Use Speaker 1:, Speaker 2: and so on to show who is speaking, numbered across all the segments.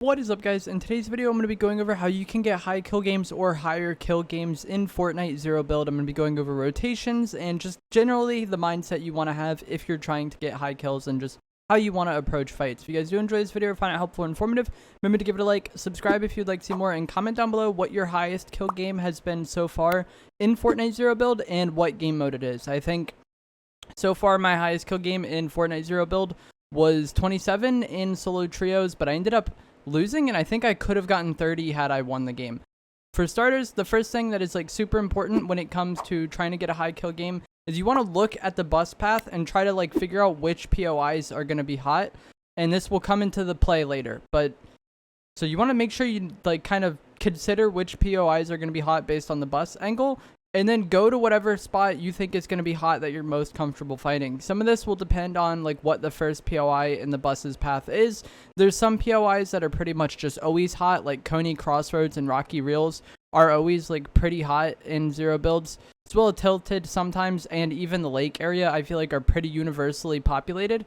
Speaker 1: What is up, guys? In today's video, I'm going to be going over how you can get high kill games or higher kill games in Fortnite Zero Build. I'm going to be going over rotations and just generally the mindset you want to have if you're trying to get high kills and just how you want to approach fights. If you guys do enjoy this video or find it helpful or informative, remember to give it a like, subscribe if you'd like to see more, and comment down below what your highest kill game has been so far in Fortnite Zero Build and what game mode it is. I think so far my highest kill game in Fortnite Zero Build was 27 in solo trios, but I ended up losing, and I think I could have gotten 30 had I won the game. For starters, the first thing that is like super important when it comes to trying to get a high kill game is you want to look at the bus path and try to like figure out which POIs are going to be hot, and this will come into the play later. But so you want to make sure you like kind of consider which POIs are going to be hot based on the bus angle, and then go to whatever spot you think is going to be hot that you're most comfortable fighting. Some of this will depend on like what the first POI in the bus's path is. There's some POIs that are pretty much just always hot, like Coney Crossroads and Rocky Reels are always like pretty hot in Zero Builds. As well as Tilted sometimes, and even the lake area I feel like are pretty universally populated.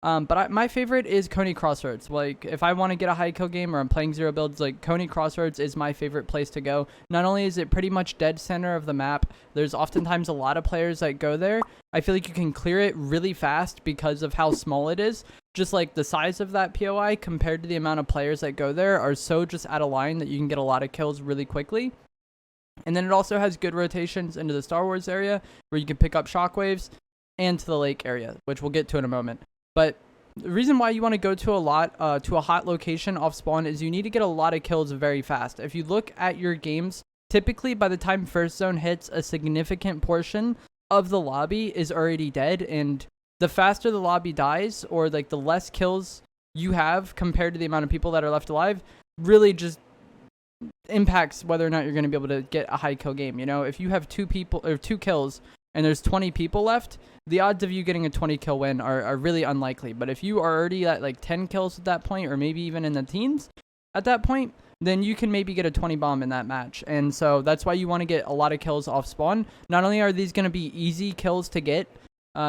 Speaker 1: But my favorite is Coney Crossroads. Like, if I want to get a high kill game or I'm playing Zero Builds, like, Coney Crossroads is my favorite place to go. Not only is it pretty much dead center of the map, there's oftentimes a lot of players that go there. I feel like you can clear it really fast because of how small it is. Just like the size of that POI compared to the amount of players that go there are so just out of line that you can get a lot of kills really quickly. And then it also has good rotations into the Star Wars area where you can pick up shockwaves, and to the lake area, which we'll get to in a moment. But the reason why you want to go to a hot location off spawn is you need to get a lot of kills very fast. If you look at your games, typically by the time first zone hits, a significant portion of the lobby is already dead, and the faster the lobby dies, or like the less kills you have compared to the amount of people that are left alive, really just impacts whether or not you're going to be able to get a high kill game. You know, if you have two kills and there's 20 people left, the odds of you getting a 20 kill win are really unlikely. But if you are already at like 10 kills at that point, or maybe even in the teens at that point, then you can maybe get a 20 bomb in that match. And so that's why you want to get a lot of kills off spawn. Not only are these going to be easy kills to get,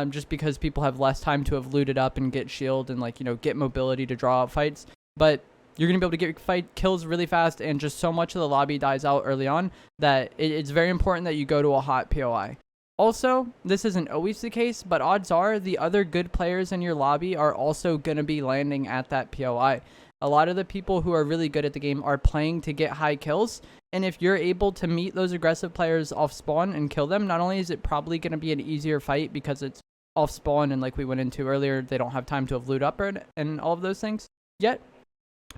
Speaker 1: just because people have less time to have looted up and get shield and like, you know, get mobility to draw out fights, but you're going to be able to get kills really fast, and just so much of the lobby dies out early on that it's very important that you go to a hot POI. Also, this isn't always the case, but odds are the other good players in your lobby are also going to be landing at that POI. A lot of the people who are really good at the game are playing to get high kills, and if you're able to meet those aggressive players off spawn and kill them, not only is it probably going to be an easier fight because it's off spawn, and like we went into earlier, they don't have time to have loot up and all of those things yet,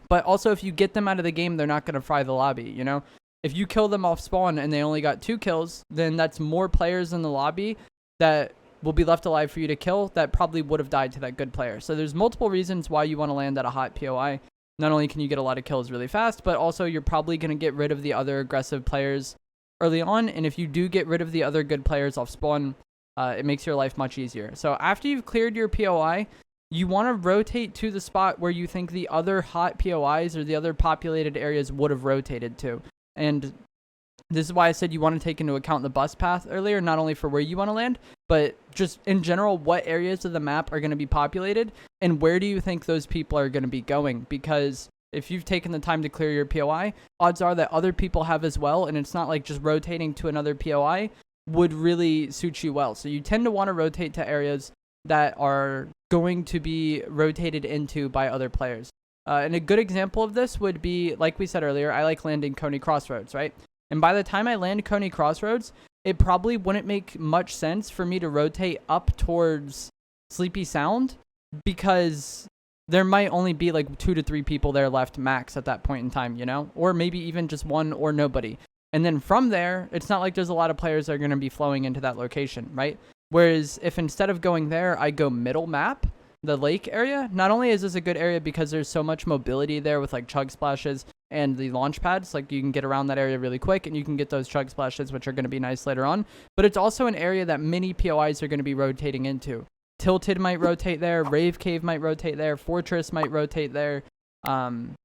Speaker 1: but also if you get them out of the game, they're not going to fry the lobby, you know? If you kill them off spawn and they only got 2 kills, then that's more players in the lobby that will be left alive for you to kill that probably would have died to that good player. So there's multiple reasons why you want to land at a hot POI. Not only can you get a lot of kills really fast, but also you're probably going to get rid of the other aggressive players early on. And if you do get rid of the other good players off spawn, it makes your life much easier. So after you've cleared your POI, you want to rotate to the spot where you think the other hot POIs or the other populated areas would have rotated to. And this is why I said you want to take into account the bus path earlier, not only for where you want to land, but just in general, what areas of the map are going to be populated and where do you think those people are going to be going? Because if you've taken the time to clear your POI, odds are that other people have as well, and it's not like just rotating to another POI would really suit you well. So you tend to want to rotate to areas that are going to be rotated into by other players. And a good example of this would be, like we said earlier, I like landing Coney Crossroads, right? And by the time I land Coney Crossroads, it probably wouldn't make much sense for me to rotate up towards Sleepy Sound, because there might only be like 2 to 3 people there left max at that point in time, you know? Or maybe even just one or nobody. And then from there, it's not like there's a lot of players that are going to be flowing into that location, right? Whereas if instead of going there, I go middle map, the lake area, not only is this a good area because there's so much mobility there with like chug splashes and the launch pads, like you can get around that area really quick and you can get those chug splashes, which are going to be nice later on, but it's also an area that many POIs are going to be rotating into. Tilted might rotate there, Rave Cave might rotate there, Fortress might rotate there, some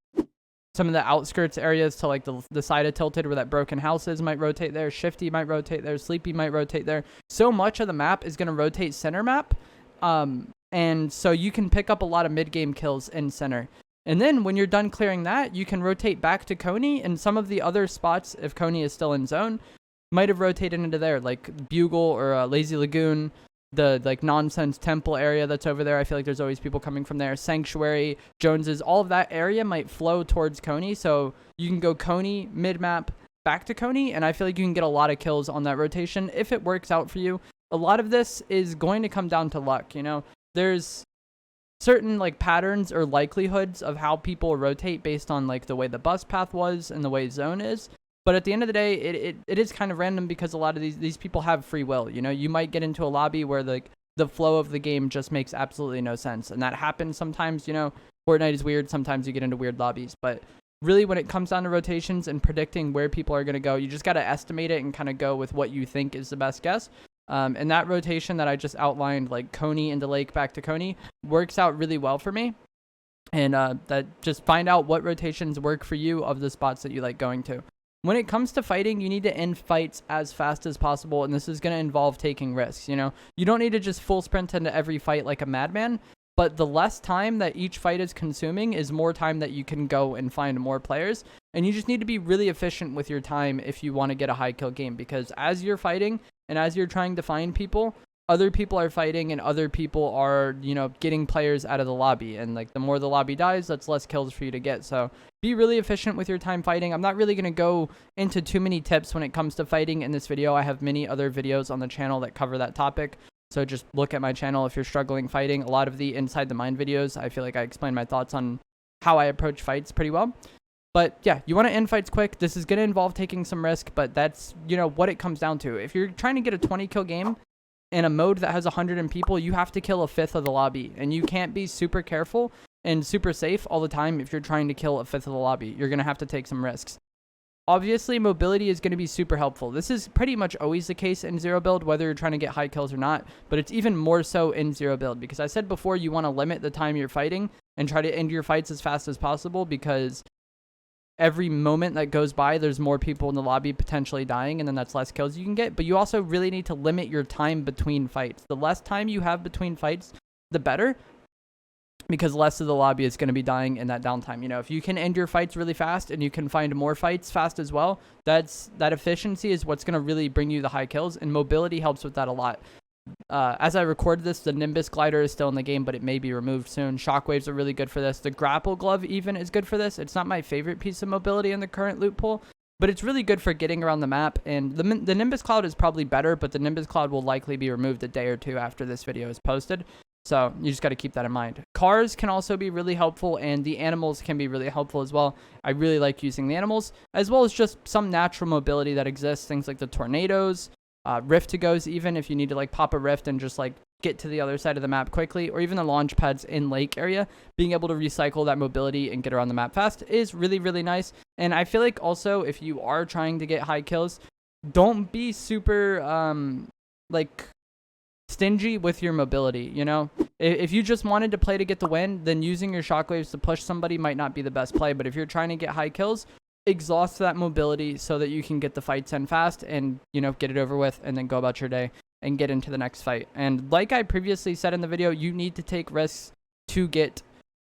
Speaker 1: of the outskirts areas to like the side of Tilted where that broken house is might rotate there, Shifty might rotate there, Sleepy might rotate there. So much of the map is going to rotate center map. And so you can pick up a lot of mid-game kills in center. And then when you're done clearing that, you can rotate back to Coney, and some of the other spots, if Coney is still in zone, might have rotated into there, like Bugle or Lazy Lagoon, the like nonsense temple area that's over there. I feel like there's always people coming from there. Sanctuary, Jones's, all of that area might flow towards Coney. So you can go Coney, mid-map, back to Coney, and I feel like you can get a lot of kills on that rotation if it works out for you. A lot of this is going to come down to luck, you know? There's certain like patterns or likelihoods of how people rotate based on like the way the bus path was and the way zone is. But at the end of the day, it is kind of random because a lot of these people have free will. You know, you might get into a lobby where the flow of the game just makes absolutely no sense. And that happens sometimes, you know. Fortnite is weird. Sometimes you get into weird lobbies. But really, when it comes down to rotations and predicting where people are going to go, you just got to estimate it and kind of go with what you think is the best guess. And that rotation that I just outlined, like Coney into Lake back to Coney, works out really well for me. And that just find out what rotations work for you of the spots that you like going to. When it comes to fighting, you need to end fights as fast as possible, and this is going to involve taking risks, you know? You don't need to just full sprint into every fight like a madman, but the less time that each fight is consuming is more time that you can go and find more players, and you just need to be really efficient with your time if you want to get a high kill game, because as you're fighting and as you're trying to find people, other people are fighting and other people are, you know, getting players out of the lobby. And like the more the lobby dies, that's less kills for you to get. So be really efficient with your time fighting. I'm not really going to go into too many tips when it comes to fighting in this video. I have many other videos on the channel that cover that topic. So just look at my channel if you're struggling fighting. A lot of the Inside the Mind videos, I feel like I explain my thoughts on how I approach fights pretty well. But yeah, you want to end fights quick. This is going to involve taking some risk, but that's, you know, what it comes down to. If you're trying to get a 20 kill game, in a mode that has 100 people, you have to kill a fifth of the lobby, and you can't be super careful and super safe all the time if you're trying to kill a fifth of the lobby. You're going to have to take some risks. Obviously, mobility is going to be super helpful. This is pretty much always the case in zero build, whether you're trying to get high kills or not, but it's even more so in zero build, because I said before, you want to limit the time you're fighting and try to end your fights as fast as possible, because every moment that goes by, there's more people in the lobby potentially dying, and then that's less kills you can get. But you also really need to limit your time between fights. The less time you have between fights, the better, because less of the lobby is going to be dying in that downtime. You know, if you can end your fights really fast and you can find more fights fast as well, that efficiency is what's going to really bring you the high kills, and mobility helps with that a lot. As I record this, the Nimbus glider is still in the game, but it may be removed soon. Shockwaves are really good for this. The grapple glove even is good for this. It's not my favorite piece of mobility in the current loot pool, but it's really good for getting around the map. And the Nimbus cloud is probably better, but the Nimbus cloud will likely be removed a day or two after this video is posted. So you just got to keep that in mind. Cars can also be really helpful, and the animals can be really helpful as well. I really like using the animals, as well as just some natural mobility that exists. Things like the tornadoes, rift to goes, even if you need to like pop a rift and just like get to the other side of the map quickly, or even the launch pads in lake area, being able to recycle that mobility and get around the map fast is really, really nice. And I feel like also, if you are trying to get high kills, don't be super like stingy with your mobility. You know, if you just wanted to play to get the win, then using your shockwaves to push somebody might not be the best play. But if you're trying to get high kills, exhaust that mobility so that you can get the fights in fast and, you know, get it over with and then go about your day and get into the next fight. And like I previously said in the video, you need to take risks to get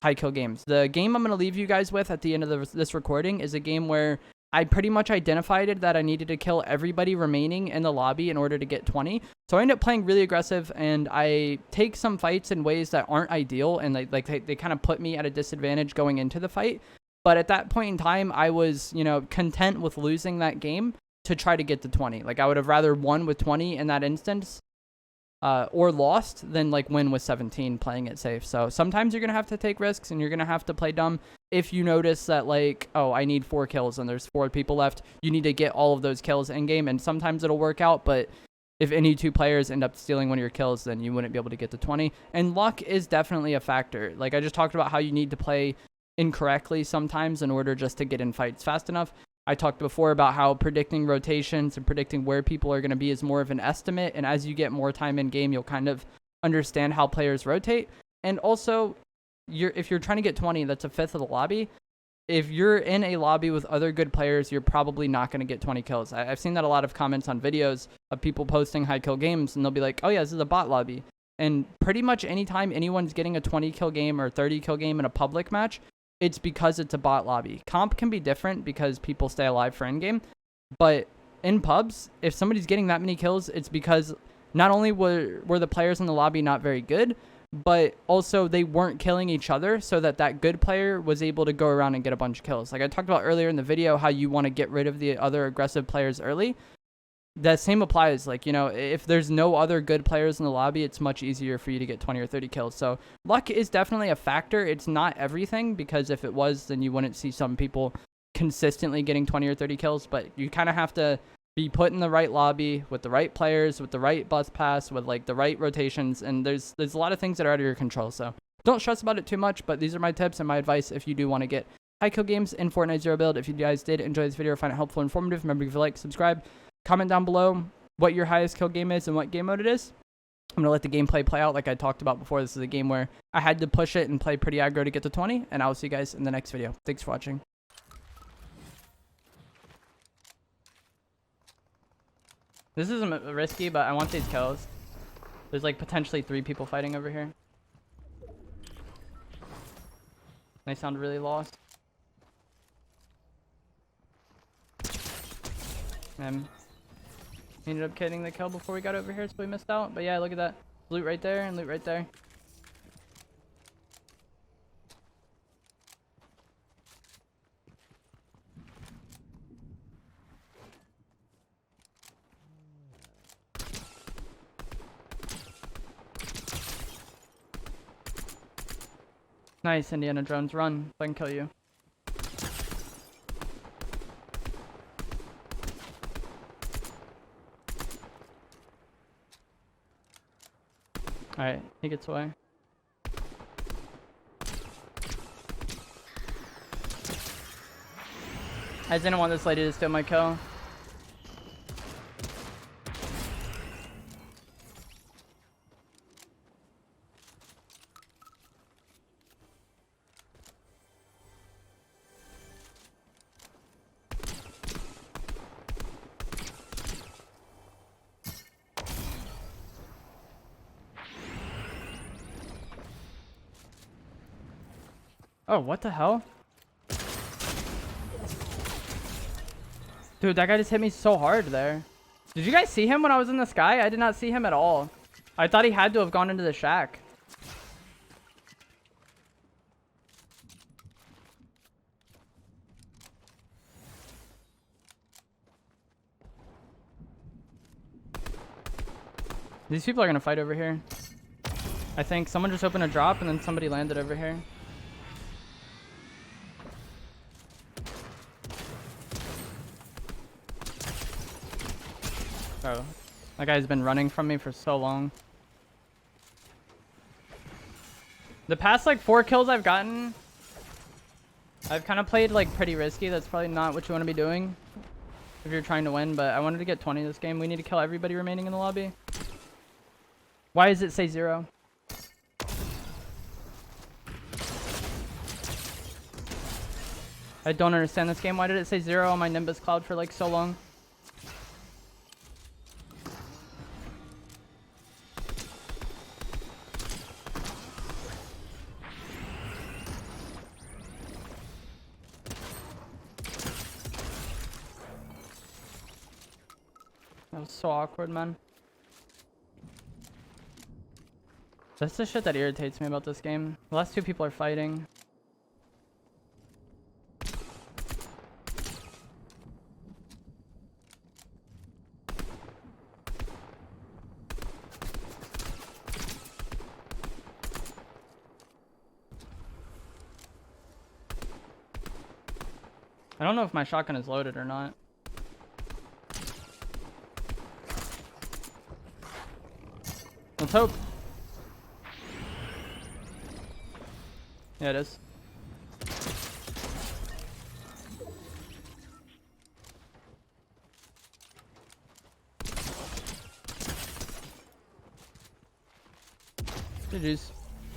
Speaker 1: high kill games. The game I'm going to leave you guys with at the end of this recording is a game where I pretty much identified that I needed to kill everybody remaining in the lobby in order to get 20. So I end up playing really aggressive, and I take some fights in ways that aren't ideal, and they kind of put me at a disadvantage going into the fight. But at that point in time, I was, you know, content with losing that game to try to get to 20. Like, I would have rather won with 20 in that instance, or lost, than like win with 17 playing it safe. So sometimes you're going to have to take risks, and you're going to have to play dumb. If you notice that, like, oh, I need 4 kills and there's 4 people left, you need to get all of those kills in game, and sometimes it'll work out. But if any 2 players end up stealing one of your kills, then you wouldn't be able to get to 20. And luck is definitely a factor. Like, I just talked about how you need to play incorrectly sometimes in order just to get in fights fast enough. I talked before about how predicting rotations and predicting where people are going to be is more of an estimate, and as you get more time in game, you'll kind of understand how players rotate. And also, if you're trying to get 20, that's a fifth of the lobby. If you're in a lobby with other good players, you're probably not going to get 20 kills. I've seen that a lot of comments on videos of people posting high kill games, and they'll be like, oh yeah, this is a bot lobby. And pretty much anytime anyone's getting a 20 kill game or 30 kill game in a public match, it's because it's a bot lobby. Comp can be different because people stay alive for endgame, but in pubs, if somebody's getting that many kills, it's because not only were the players in the lobby not very good, but also they weren't killing each other, so that good player was able to go around and get a bunch of kills. Like I talked about earlier in the video, how you want to get rid of the other aggressive players early. That same applies. Like, you know, if there's no other good players in the lobby, it's much easier for you to get 20 or 30 kills. So luck is definitely a factor. It's not everything, because if it was, then you wouldn't see some people consistently getting 20 or 30 kills. But you kind of have to be put in the right lobby with the right players, with the right bus pass, with like the right rotations. And there's a lot of things that are out of your control. So don't stress about it too much. But these are my tips and my advice if you do want to get high kill games in Fortnite Zero Build. If you guys did enjoy this video or find it helpful and informative, remember to give a like, subscribe. Comment down below what your highest kill game is and what game mode it is. I'm going to let the gameplay play out like I talked about before. This is a game where I had to push it and play pretty aggro to get to 20. And I will see you guys in the next video. Thanks for watching. This isn't risky, but I want these kills. There's like potentially 3 people fighting over here. They sound really lost. He ended up getting the kill before we got over here, so we missed out. But yeah, look at that. Loot right there and loot right there. Nice, Indiana Jones, run. I can kill you. Alright, he gets away. I didn't want this lady to steal my kill. Oh, what the hell? Dude, that guy just hit me so hard there. Did you guys see him when I was in the sky? I did not see him at all. I thought he had to have gone into the shack. These people are gonna fight over here. I think someone just opened a drop and then somebody landed over here. Oh, that guy's been running from me for so long. The past like 4 kills I've gotten, I've kind of played like pretty risky. That's probably not what you want to be doing if you're trying to win, but I wanted to get 20 this game. We need to kill everybody remaining in the lobby. Why does it say 0? I don't understand this game. Why did it say 0 on my Nimbus cloud for like so long? That was so awkward, man. That's the shit that irritates me about this game. The last 2 people are fighting. I don't know if my shotgun is loaded or not. Let's hope. Yeah, it is. GG's.